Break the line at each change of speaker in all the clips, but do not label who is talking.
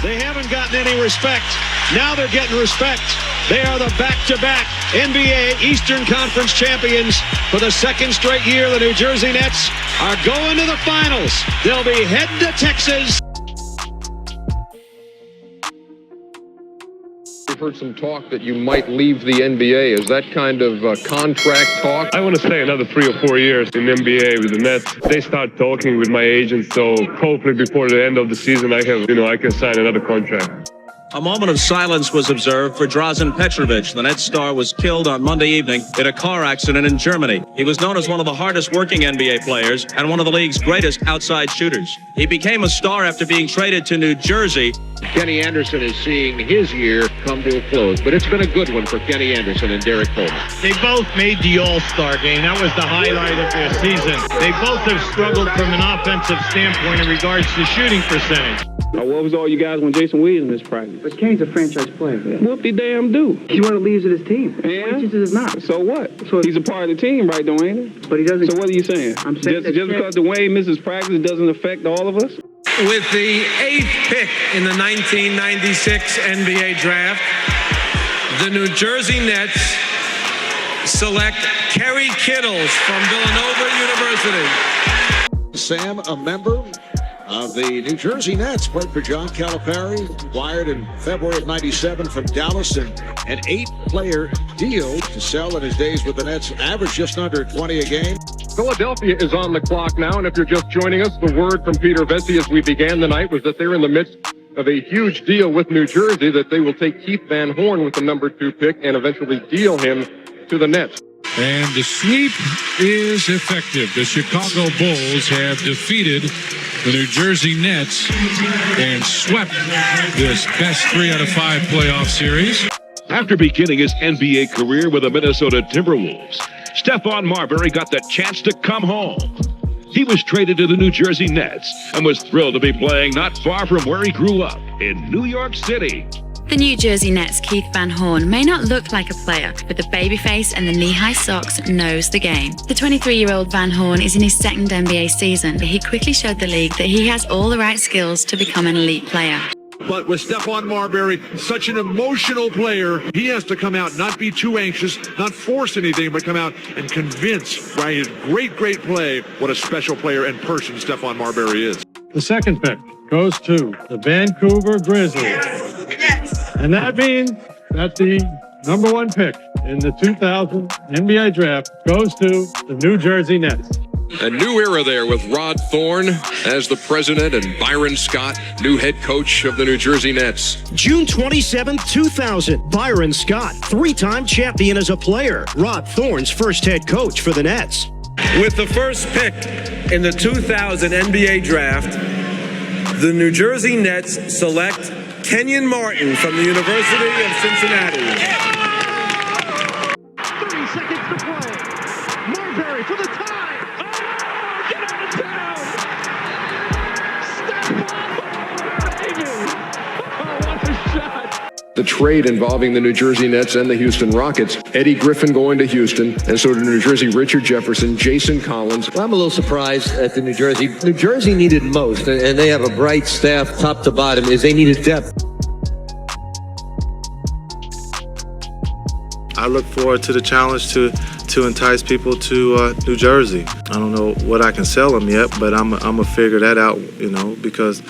They haven't gotten any respect. Now they're getting respect. They are the back-to-back NBA Eastern Conference champions. For the second straight year, the New Jersey Nets are going to the finals. They'll be heading to Texas.
We've heard some talk that you might leave the NBA. Is that kind of contract talk?
I want to stay another 3 or 4 years in NBA with the Nets. They start talking with my agent, so hopefully before the end of the season, I can sign another contract.
A moment of silence was observed for Drazen Petrovic. The Nets star was killed on Monday evening in a car accident in Germany. He was known as one of the hardest working NBA players and one of the league's greatest outside shooters. He became a star after being traded to New Jersey.
Kenny Anderson is seeing his year come to a close, but it's been a good one for Kenny Anderson and Derek Coleman.
They both made the All-Star game. That was the highlight of their season. They both have struggled from an offensive standpoint in regards to shooting percentage.
What was all you guys when Jason Williams missed practice?
But Kane's a franchise player. Yeah.
Whoop-de-damn do.
He's one of the leaders of his team.
And?
He is not.
So what? So he's a part of the team, right, though, ain't he?
But he doesn't.
So what are you saying?
I'm saying
just because Dwayne misses practice doesn't affect all of us?
With the 8th pick in the 1996 NBA draft, the New Jersey Nets select Kerry Kittles from Villanova University.
Sam, a member of the New Jersey Nets, played for John Calipari, acquired in February of '97 from Dallas, and an 8-player deal to sell in his days with the Nets, averaged just under 20 a game.
Philadelphia is on the clock now, and if you're just joining us, the word from Peter Vesey as we began the night was that they're in the midst of a huge deal with New Jersey, that they will take Keith Van Horn with the number 2 pick and eventually deal him to the Nets.
And the sweep is effective. The Chicago Bulls have defeated the New Jersey Nets and swept this best 3 out of 5 playoff series.
After beginning his NBA career with the Minnesota Timberwolves, Stephon Marbury got the chance to come home. He was traded to the New Jersey Nets and was thrilled to be playing not far from where he grew up, in New York City.
The New Jersey Nets' Keith Van Horn may not look like a player, but the babyface and the knee-high socks knows the game. The 23-year-old Van Horn is in his 2nd NBA season, but he quickly showed the league that he has all the right skills to become an elite player.
But with Stephon Marbury, such an emotional player, he has to come out, not be too anxious, not force anything, but come out and convince by his great play what a special player and person Stephon Marbury is.
The second pick goes to the Vancouver Grizzlies. Yes. And that means that the number 1 pick in the 2000 NBA draft goes to the New Jersey Nets.
A new era there with Rod Thorne as the president and Byron Scott, new head coach of the New Jersey Nets.
June 27, 2000, Byron Scott, 3-time champion as a player. Rod Thorne's first head coach for the Nets.
With the first pick in the 2000 NBA draft, the New Jersey Nets select Kenyon Martin from the University of Cincinnati.
30 seconds to play. Marbury for the tie.
The trade involving the New Jersey Nets and the Houston Rockets. Eddie Griffin going to Houston, and so to New Jersey, Richard Jefferson, Jason Collins.
I'm a little surprised at the New Jersey. New Jersey needed most, and they have a bright staff top to bottom, is they needed depth.
I look forward to the challenge to entice people to New Jersey. I don't know what I can sell them yet, but I'm gonna figure that out, because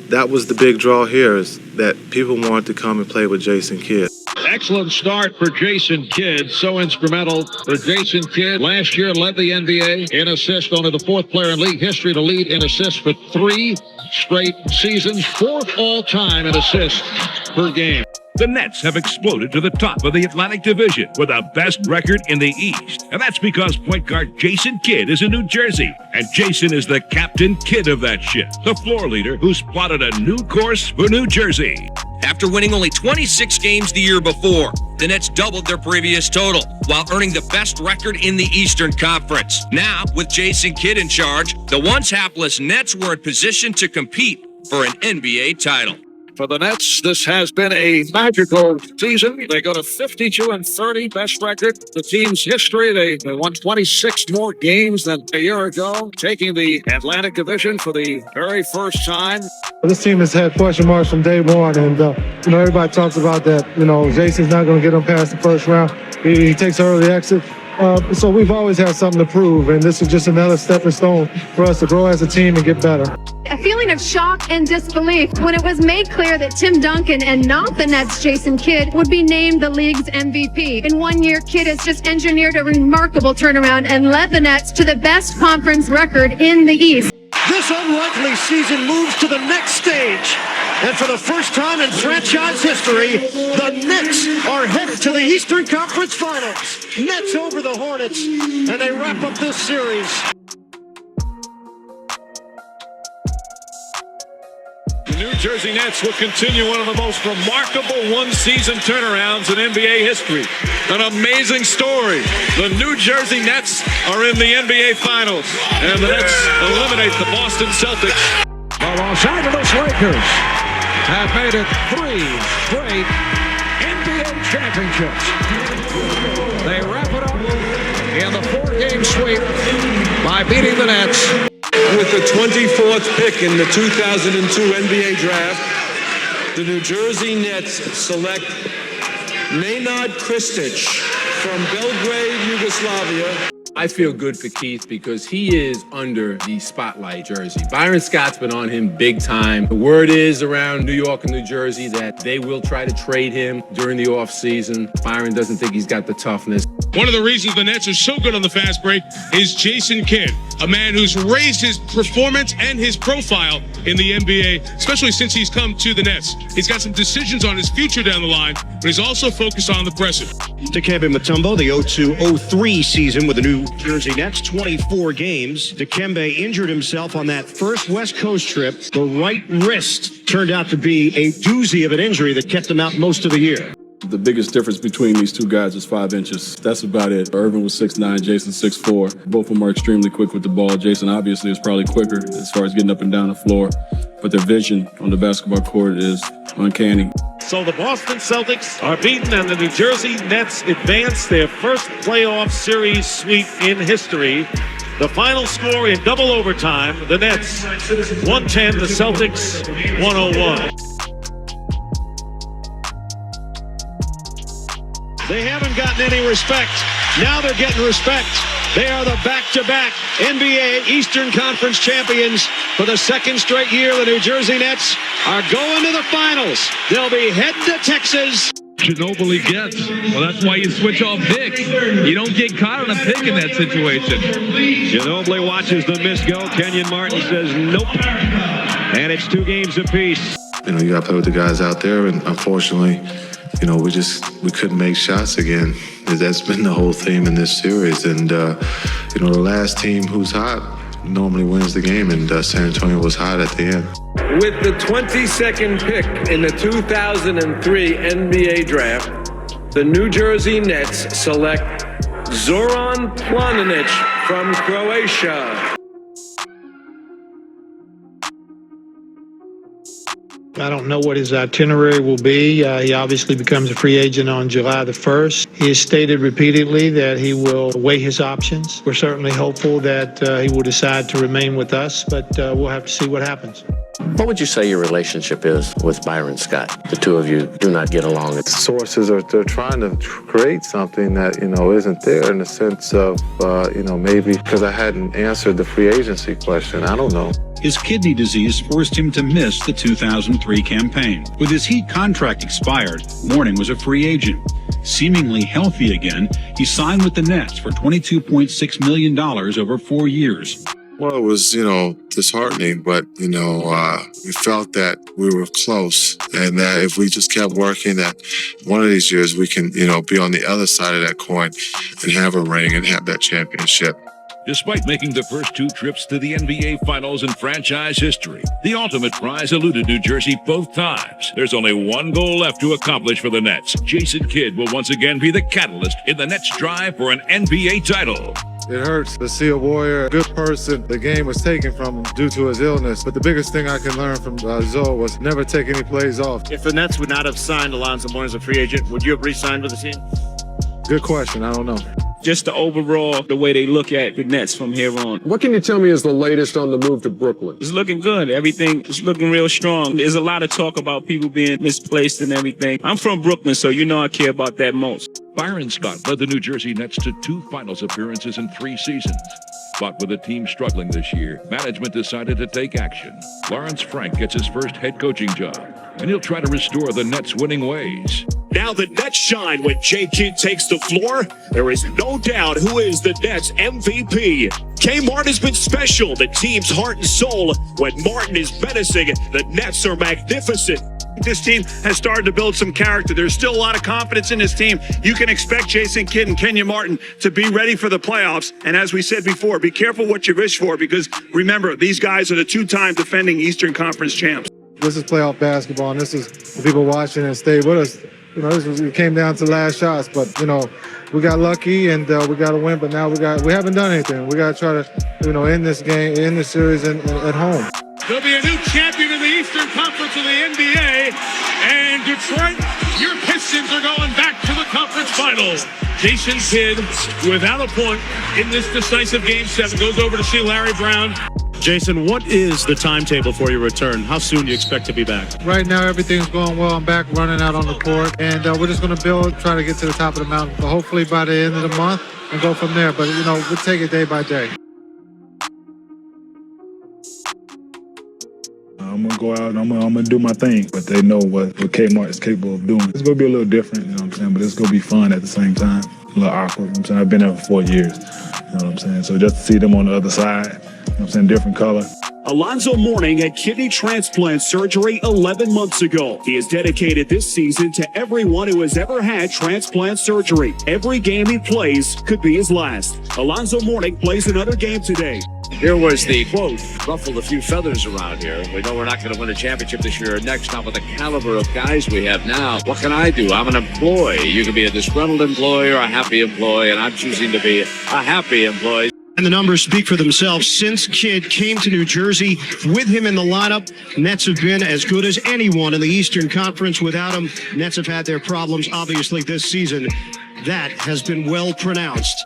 that was the big draw here, is that people wanted to come and play with Jason Kidd.
Excellent start for Jason Kidd. So instrumental for Jason Kidd. Last year led the NBA in assists, only the 4th player in league history to lead in assists for 3 straight seasons. 4th all-time in assists per game.
The Nets have exploded to the top of the Atlantic Division with the best record in the East. And that's because point guard Jason Kidd is in New Jersey. And Jason is the captain kid of that ship, the floor leader who's plotted a new course for New Jersey.
After winning only 26 games the year before, the Nets doubled their previous total while earning the best record in the Eastern Conference. Now, with Jason Kidd in charge, the once hapless Nets were in position to compete for an NBA title.
For the Nets, this has been a magical season. They go to 52-30, best record in the team's history. They won 26 more games than a year ago, taking the Atlantic Division for the very first time.
This team has had question marks from day one, and everybody talks about that. Jason's not going to get them past the first round. He takes early exit. So we've always had something to prove, and this is just another stepping stone for us to grow as a team and get better.
A feeling of shock and disbelief when it was made clear that Tim Duncan and not the Nets' Jason Kidd would be named the league's MVP. In 1 year, Kidd has just engineered a remarkable turnaround and led the Nets to the best conference record in the East.
This unlikely season moves to the next stage. And for the first time in franchise history, the Nets are headed to the Eastern Conference Finals. Nets over the Hornets, and they wrap up this series.
The New Jersey Nets will continue one of the most remarkable one-season turnarounds in NBA history. An amazing story. The New Jersey Nets are in the NBA Finals, and the Nets eliminate the Boston Celtics.
The Los Angeles Lakers have made it 3 straight NBA championships. They wrap it up in the 4-game sweep by beating the Nets.
With the 24th pick in the 2002 NBA Draft, the New Jersey Nets select Nenad Kristic from Belgrade, Yugoslavia.
I feel good for Keith because he is under the spotlight jersey. Byron Scott's been on him big time. The word is around New York and New Jersey that they will try to trade him during the offseason. Byron doesn't think he's got the toughness.
One of the reasons the Nets are so good on the fast break is Jason Kidd, a man who's raised his performance and his profile in the NBA, especially since he's come to the Nets. He's got some decisions on his future down the line, but he's also focused on the present.
Dikembe Mutombo, the 02-03 season with the New Jersey Nets, 24 games. Dikembe injured himself on that first West Coast trip. The right wrist turned out to be a doozy of an injury that kept him out most of the year.
The biggest difference between these two guys is 5 inches. That's about it. Irvin was 6'9", Jason 6'4". Both of them are extremely quick with the ball. Jason obviously is probably quicker as far as getting up and down the floor, but their vision on the basketball court is uncanny.
So the Boston Celtics are beaten and the New Jersey Nets advance their first playoff series sweep in history. The final score in double overtime, the Nets 110, the Celtics 101.
They haven't gotten any respect. Now they're getting respect. They are the back-to-back NBA Eastern Conference champions. For the second straight year, the New Jersey Nets are going to the finals. They'll be heading to Texas.
Ginobili gets. Well, that's why you switch off picks. You don't get caught on a pick in that situation.
Ginobili watches the miss go. Kenyon Martin says nope. And it's 2 games apiece.
You got to play with the guys out there, and unfortunately, we couldn't make shots again. That's been the whole theme in this series. And, the last team who's hot normally wins the game, and San Antonio was hot at the end.
With the 22nd pick in the 2003 NBA Draft, the New Jersey Nets select Zoran Planinic from Croatia.
I don't know what his itinerary will be. He obviously becomes a free agent on July the 1st. He has stated repeatedly that he will weigh his options. We're certainly hopeful that he will decide to remain with us, but we'll have to see what happens.
What would you say your relationship is with Byron Scott? The two of you do not get along.
Sources they're trying to create something that, isn't there, in the sense of, maybe because I hadn't answered the free agency question. I don't know.
His kidney disease forced him to miss the 2003 campaign. With his Heat contract expired, Mourning was a free agent. Seemingly healthy again, he signed with the Nets for $22.6 million over 4 years.
Well, it was, disheartening, but, we felt that we were close, and that if we just kept working, that one of these years we can, be on the other side of that coin and have a ring and have that championship.
Despite making the first 2 trips to the NBA Finals in franchise history, the ultimate prize eluded New Jersey both times. There's only one goal left to accomplish for the Nets. Jason Kidd will once again be the catalyst in the Nets' drive for an NBA title.
It hurts to see a Warrior, a good person, the game was taken from him due to his illness. But the biggest thing I can learn from Zoe was never take any plays off.
If the Nets would not have signed Alonzo Mourning as a free agent, would you have re-signed with the team?
Good question. I don't know.
Just the overall, the way they look at the Nets from here on.
What can you tell me is the latest on the move to Brooklyn?
It's looking good. Everything is looking real strong. There's a lot of talk about people being misplaced and everything. I'm from Brooklyn, so you know I care about that most.
Byron Scott led the New Jersey Nets to 2 finals appearances in 3 seasons. But with the team struggling this year, management decided to take action. Lawrence Frank gets his first head coaching job, and he'll try to restore the Nets' winning ways.
Now the Nets shine when J-Kidd takes the floor. There is no doubt who is the Nets MVP. K. Martin has been special, the team's heart and soul. When Martin is menacing, the Nets are magnificent.
This team has started to build some character. There's still a lot of confidence in this team. You can expect Jason Kidd and Kenyon Martin to be ready for the playoffs. And as we said before, be careful what you wish for, because remember, these guys are the 2-time defending Eastern Conference champs.
This is playoff basketball, and this is the people watching and stay with us. You know, it came down to last shots, but, you know, we got lucky and we got to win, but now we haven't done anything. We got to try to, you know, end this game, end this series at home.
There'll be a new champion in the Eastern Conference of the NBA, and Detroit, your Pistons are going back to the conference finals. Jason Kidd, without a point in this decisive Game 7, goes over to see Larry Brown.
Jason, what is the timetable for your return? How soon do you expect to be back?
Right now, everything's going well. I'm back running out on the court, and we're just going to build, try to get to the top of the mountain, but hopefully by the end of the month and go from there. But, you know, we'll take it day by day.
I'm going to go out and I'm going to do my thing, but they know what Kmart is capable of doing. It's going to be a little different, you know what I'm saying, but it's going to be fun at the same time. A little awkward, you know what I'm saying? I've been there for 4 years, you know what I'm saying? So just to see them on the other side, you know what I'm saying, different color.
Alonzo Mourning had kidney transplant surgery 11 months ago. He has dedicated this season to everyone who has ever had transplant surgery. Every game he plays could be his last. Alonzo Mourning plays another game today.
Here was the quote, ruffled a few feathers around here. We know we're not going to win a championship this year or next, not with the caliber of guys we have now. What can I do? I'm an employee. You can be a disgruntled employee or a happy employee, and I'm choosing to be a happy employee.
And the numbers speak for themselves. Since Kidd came to New Jersey, with him in the lineup, Nets have been as good as anyone in the Eastern Conference. Without him, Nets have had their problems, obviously, this season. That has been well pronounced.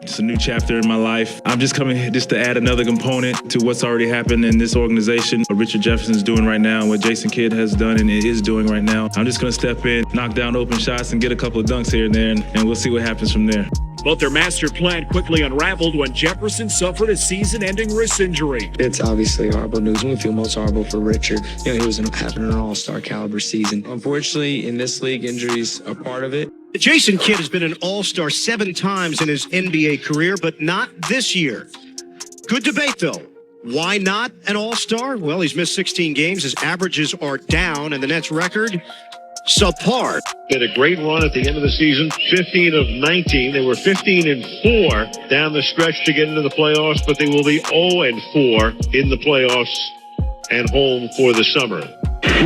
It's a new chapter in my life. I'm just coming here just to add another component to what's already happened in this organization. What Richard Jefferson's doing right now, and what Jason Kidd has done and is doing right now. I'm just going to step in, knock down open shots, and get a couple of dunks here and there, and we'll see what happens from there.
But their master plan quickly unraveled when Jefferson suffered a season-ending wrist injury.
It's obviously horrible news. We feel most horrible for Richard. You know, he was having an all-star caliber season. Unfortunately, in this league, injuries are part of it.
Jason Kidd has been an all-star 7 times in his NBA career, but not this year. Good debate, though. Why not an all-star? Well, he's missed 16 games. His averages are down, and the Nets record, subpar.
Had a great run at the end of the season, 15 of 19. They were 15-4 down the stretch to get into the playoffs, but they will be 0-4 in the playoffs and home for the summer.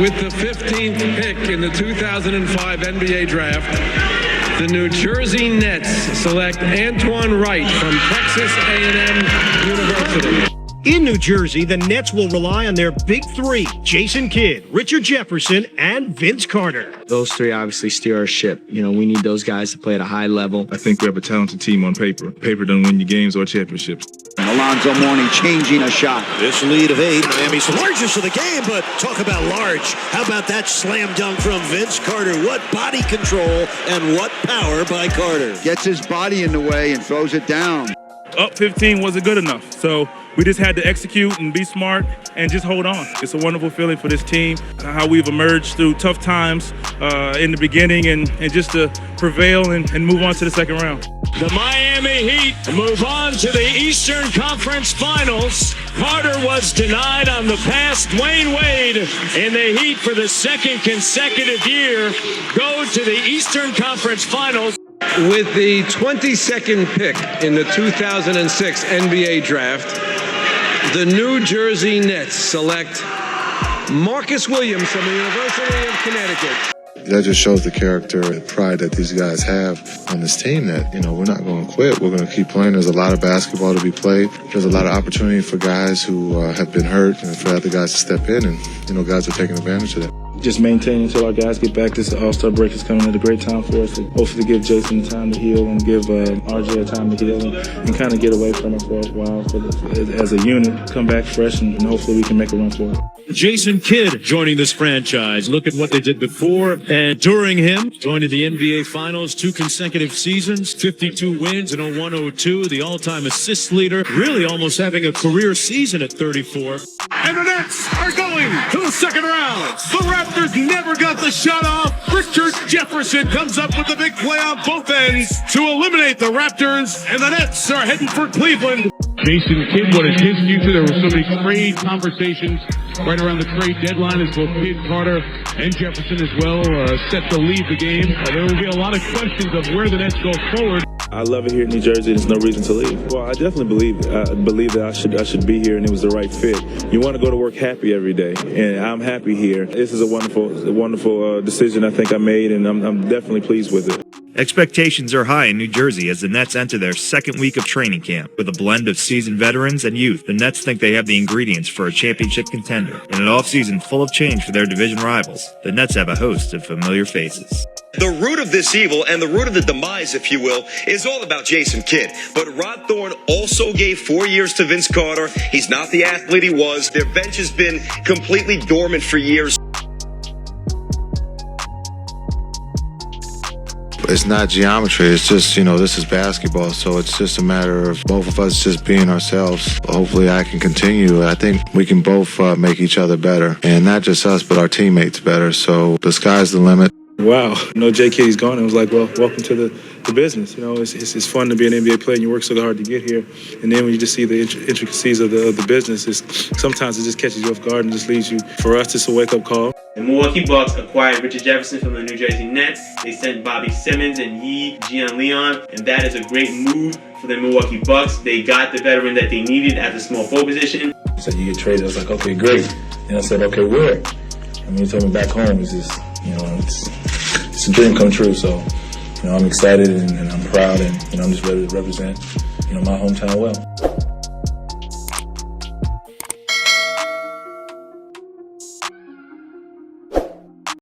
With the 15th pick in the 2005 NBA Draft, the New Jersey Nets select Antoine Wright from Texas A&M University.
In New Jersey, the Nets will rely on their big 3, Jason Kidd, Richard Jefferson, and Vince Carter.
Those 3 obviously steer our ship. You know, we need those guys to play at a high level.
I think we have a talented team on paper. Paper doesn't win you games or championships.
Alonzo Mourning changing a shot.
This lead of 8, Miami's largest of the game, but talk about large. How about that slam dunk from Vince Carter? What body control and what power by Carter.
Gets his body in the way and throws it down.
Up 15 wasn't good enough, so we just had to execute and be smart and just hold on. It's a wonderful feeling for this team, how we've emerged through tough times in the beginning and just to prevail and move on to the second round.
The Miami Heat move on to the Eastern Conference Finals. Carter was denied on the pass. Dwayne Wade and the Heat for the second consecutive year go to the Eastern Conference Finals.
With the 22nd pick in the 2006 NBA Draft, the New Jersey Nets select Marcus Williams from the University of Connecticut.
That just shows the character and pride that these guys have on this team that, we're not going to quit. We're going to keep playing. There's a lot of basketball to be played. There's a lot of opportunity for guys who have been hurt and for other guys to step in, and, guys are taking advantage of that.
Just maintain until our guys get back. This All-Star break is coming at a great time for us to hopefully give Jason the time to heal and give RJ a time to heal and kind of get away from it for a while as a unit, come back fresh, and hopefully we can make a run for it.
Jason Kidd joining this franchise. Look at what they did before and during him. Joining the NBA Finals 2 consecutive seasons, 52 wins in 01-02, the all-time assist leader, really almost having a career season at 34.
And the Nets are going to the second round. The Raptors never got the shot off. Richard Jefferson comes up with the big play on both ends to eliminate the Raptors, and the Nets are heading for Cleveland.
Jason Kidd, what is his future? There were so many trade conversations right around the trade deadline as both Kidd, Carter, and Jefferson as well set to leave the game. There will be a lot of questions of where the Nets go forward.
I love it here in New Jersey. There's no reason to leave. Well, I definitely believe that I should be here, and it was the right fit. You want to go to work happy every day, and I'm happy here. This is a wonderful decision I think I made, and I'm definitely pleased with it.
Expectations are high in New Jersey as the Nets enter their second week of training camp. With a blend of seasoned veterans and youth, the Nets think they have the ingredients for a championship contender. In an offseason full of change for their division rivals, the Nets have a host of familiar faces.
The root of this evil and the root of the demise, if you will, is all about Jason Kidd. But Rod Thorne also gave 4 years to Vince Carter. He's not the athlete he was. Their bench has been completely dormant for years.
It's not geometry. It's just, this is basketball. So it's just a matter of both of us just being ourselves. Hopefully I can continue. I think we can both make each other better. And not just us, but our teammates better. So the sky's the limit.
Wow. J.K.'s gone. It was like, well, welcome to the business. It's fun to be an NBA player and you work so hard to get here. And then when you just see the intricacies of the business, sometimes it just catches you off guard and just leaves you. For us, it's a wake-up call.
The Milwaukee Bucks acquired Richard Jefferson from the New Jersey Nets. They sent Bobby Simmons and Yi Jianlian, and that is a great move for the Milwaukee Bucks. They got the veteran that they needed at the small forward position.
He said, you get traded. I was like, okay, great. And I said, okay, where? He told me back home. It's just, it's a dream come true. So, I'm excited and I'm proud and, I'm just ready to represent, my hometown well.